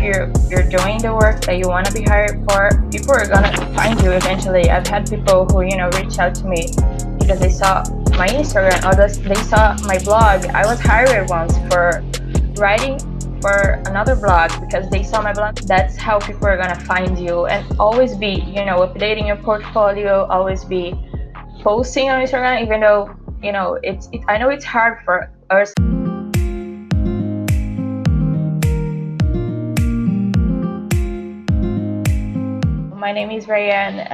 you're doing the work that you want to be hired for, people are gonna find you eventually. I've had people who reach out to me because they saw my Instagram or they saw my blog. I was hired once for writing for another blog because they saw my blog. That's how people are gonna find you. And always be updating your portfolio, always be posting on Instagram, even though I know it's hard for us. My name is Rayane.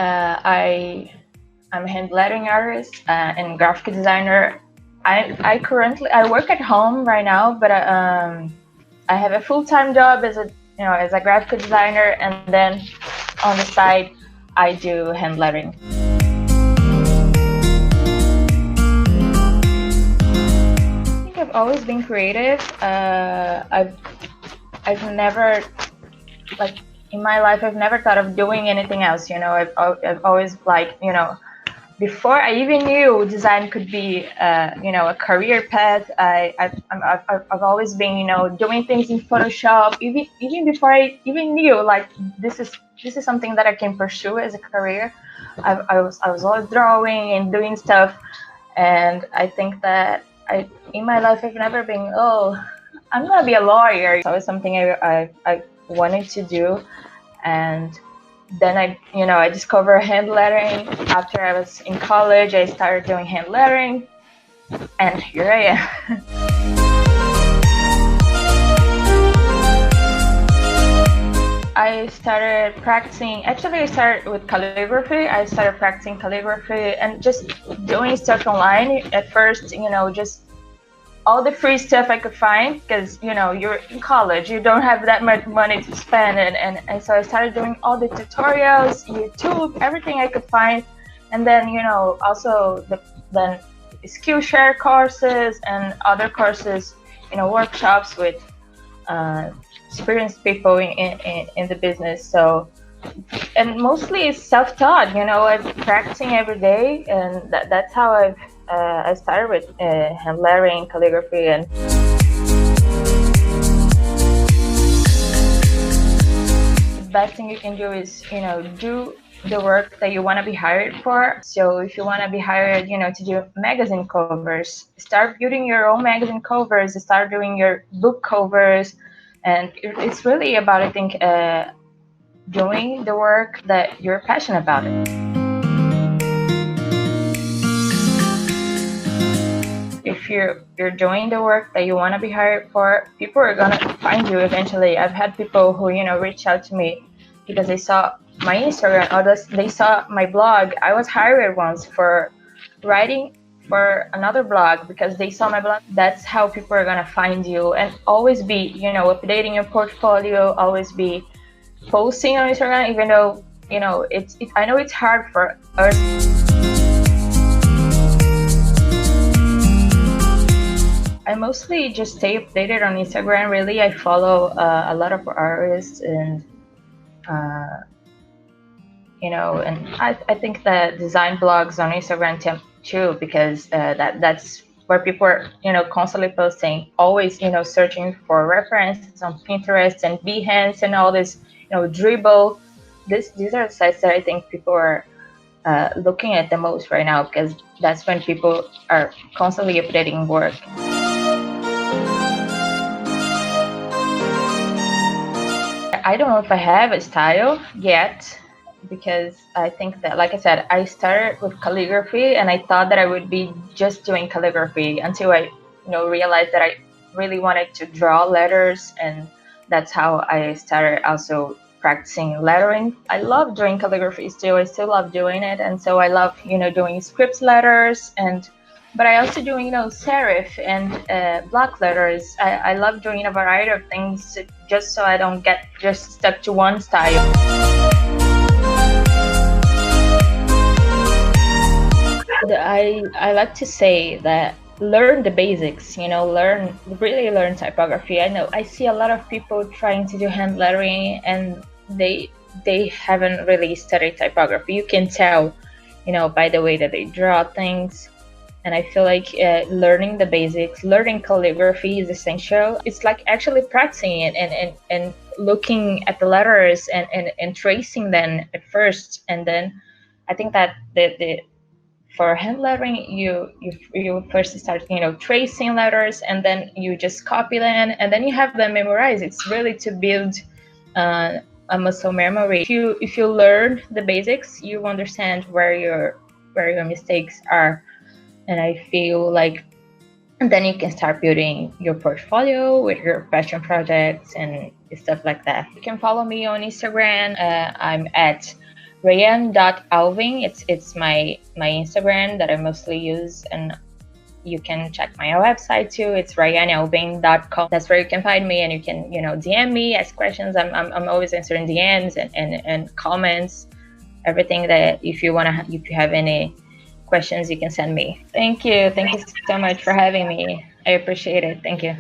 I'm a hand lettering artist and graphic designer. I currently work at home right now, but I have a full-time job as a graphic designer, and then on the side I do hand lettering. I think I've always been creative. I've never, in my life, I've never thought of doing anything else. I've always before I even knew design could be a career path. I've always been doing things in Photoshop, even before I even knew this is something that I can pursue as a career. I was always drawing and doing stuff, and I think that in my life I've never been, I'm gonna be a lawyer. It's always something I wanted to do. And then I discovered hand lettering. After I was in college, I started doing hand lettering, and here I am. I started practicing. Actually, I started with calligraphy. I started practicing calligraphy and just doing stuff online at first. Just all the free stuff I could find, because you're in college, you don't have that much money to spend, and so I started doing all the tutorials, YouTube, everything I could find, and then also then Skillshare courses and other courses, workshops with experienced people in the business. So, and mostly it's self-taught. I'm practicing every day, and that's how I started with hand lettering, calligraphy, and the best thing you can do is do the work that you want to be hired for. So if you want to be hired to do magazine covers, start building your own magazine covers, start doing your book covers, and it's really about, I think, doing the work that you're passionate about. If you're doing the work that you want to be hired for, people are gonna find you eventually. I've had people who reach out to me because they saw my Instagram or they saw my blog. I was hired once for writing for another blog because they saw my blog. That's how people are gonna find you. And always be updating your portfolio, always be posting on Instagram, even though I know it's hard for us. I mostly just stay updated on Instagram. Really, I follow a lot of artists, and and I think that design blogs on Instagram too, because that's where people are constantly posting, always searching for references on Pinterest and Behance and all this Dribble. These are sites that I think people are looking at the most right now, because that's when people are constantly updating work. I don't know if I have a style yet, because I think that, like I said, I started with calligraphy, and I thought that I would be just doing calligraphy until I realized that I really wanted to draw letters, and that's how I started also practicing lettering. I love doing calligraphy still. I still love doing it, and so I love doing script letters, but I also do serif and block letters. I love doing a variety of things just so I don't get just stuck to one style. I like to say that learn the basics, really learn typography. I see a lot of people trying to do hand lettering, and they haven't really studied typography. You can tell, by the way that they draw things. And I feel like learning the basics, learning calligraphy is essential. It's like actually practicing it and looking at the letters and tracing them at first, and then I think that the for hand lettering, you first start, tracing letters, and then you just copy them, and then you have them memorized. It's really to build a muscle memory. If you learn the basics, you understand where your mistakes are, and I feel like, and then you can start building your portfolio with your passion projects and stuff like that. You can follow me on Instagram. I'm at Rayane.Alvim. It's my Instagram that I mostly use, and you can check my website too. It's RayaneAlvim.com. That's where you can find me, and you can DM me, ask questions. I'm always answering DMs and comments, everything that if you have any questions, you can send me. Thank you so much for having me. I appreciate it. Thank you.